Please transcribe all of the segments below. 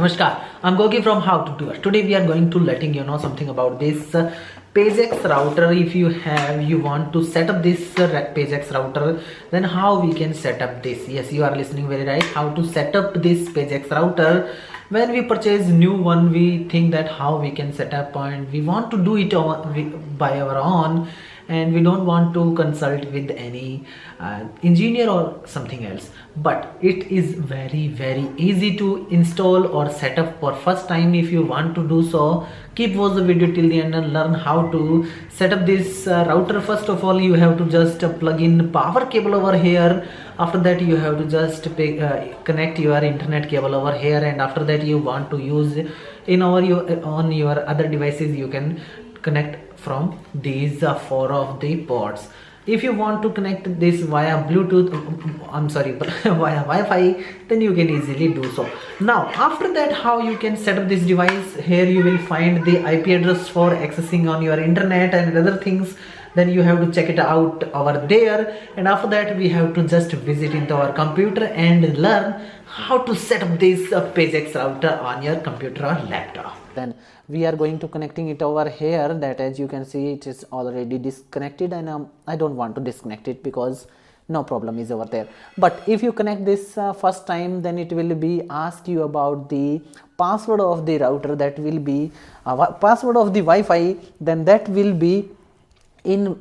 Namaskar, I'm Gogi from How to Do It. Today we are going to letting you know something about this PageX router. If you want to set up this PageX router, then how we can set up this? Yes, you are listening very right. How to set up this PageX router? When we purchase new one, we think that how we can set up, and we want to do it by our own, and we don't want to consult with any engineer or something else. But it is very easy to install or set up for first time. If you want to do so, keep watch the video till the end and learn how to set up this router. First of all, you have to just plug in power cable over here. After that, you have to just connect your internet cable over here, and after that you want to use on your other devices, you can connect from these four of the ports. If you want to connect this via Bluetooth, via Wi-Fi, then you can easily do so. Now after that, how you can set up this device? Here you will find the IP address for accessing on your internet and other things. Then you have to check it out over there, and after that we have to just visit into our computer and learn how to set up this PageX router on your computer or laptop. Then we are going to connecting it over here. That, as you can see, it is already disconnected, and I don't want to disconnect it because no problem is over there. But if you connect this first time, then it will be ask you about the password of the router. That will be password of the Wi-Fi. Then that will be in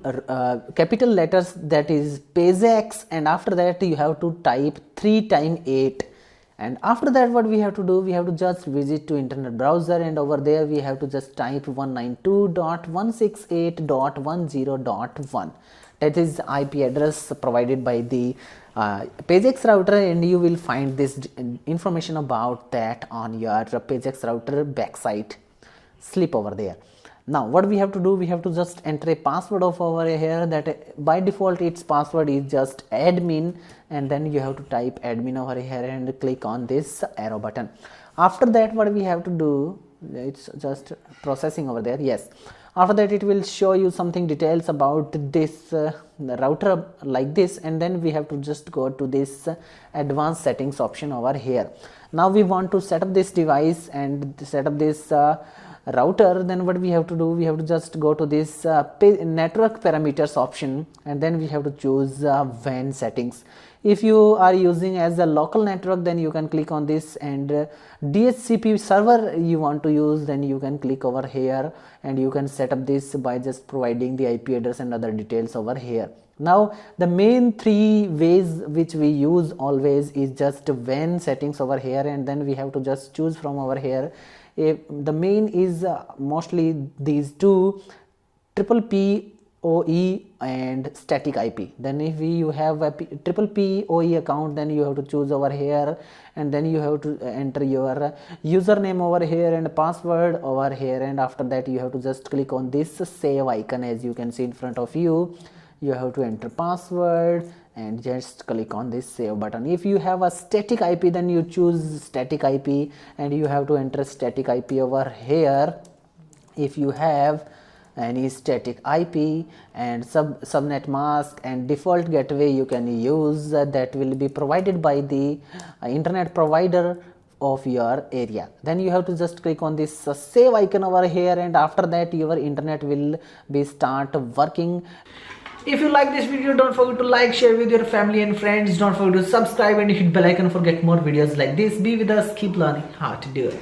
capital letters, that is PageX, and after that you have to type 3 times 8. And after that, what we have to do, we have to just visit to internet browser, and over there we have to just type 192.168.10.1. that is IP address provided by the PageX router, and you will find this information about that on your PageX router backside slip over there. Now what we have to do, we have to just enter a password of over here. That by default its password is just admin, and then you have to type admin over here and click on this arrow button. After that, what we have to do, it's just processing over there. Yes, after that it will show you something details about this router like this, and then we have to just go to this advanced settings option over here. Now we want to set up this device and set up this router. Then what we have to do, we have to just go to this network parameters option, and then we have to choose WAN settings. If you are using as a local network, then you can click on this, and DHCP server you want to use, then you can click over here, and you can set up this by just providing the IP address and other details over here. Now the main 3 ways which we use always is just WAN settings over here, and then we have to just choose from over here. The main is mostly these two, triple PoE and static IP. Then if you have a triple PoE account, then you have to choose over here, and then you have to enter your username over here and password over here, and after that you have to just click on this save icon. As you can see in front of you, you have to enter password and just click on this save button. If you have a static IP, then you choose static IP, and you have to enter static IP over here. If you have any static IP and subnet mask and default gateway, you can use that will be provided by the internet provider of your area. Then you have to just click on this save icon over here, and after that your internet will be start working. If you like this video, don't forget to like, share with your family and friends. Don't forget to subscribe and hit bell icon for get more videos like this. Be with us, keep learning how to do it.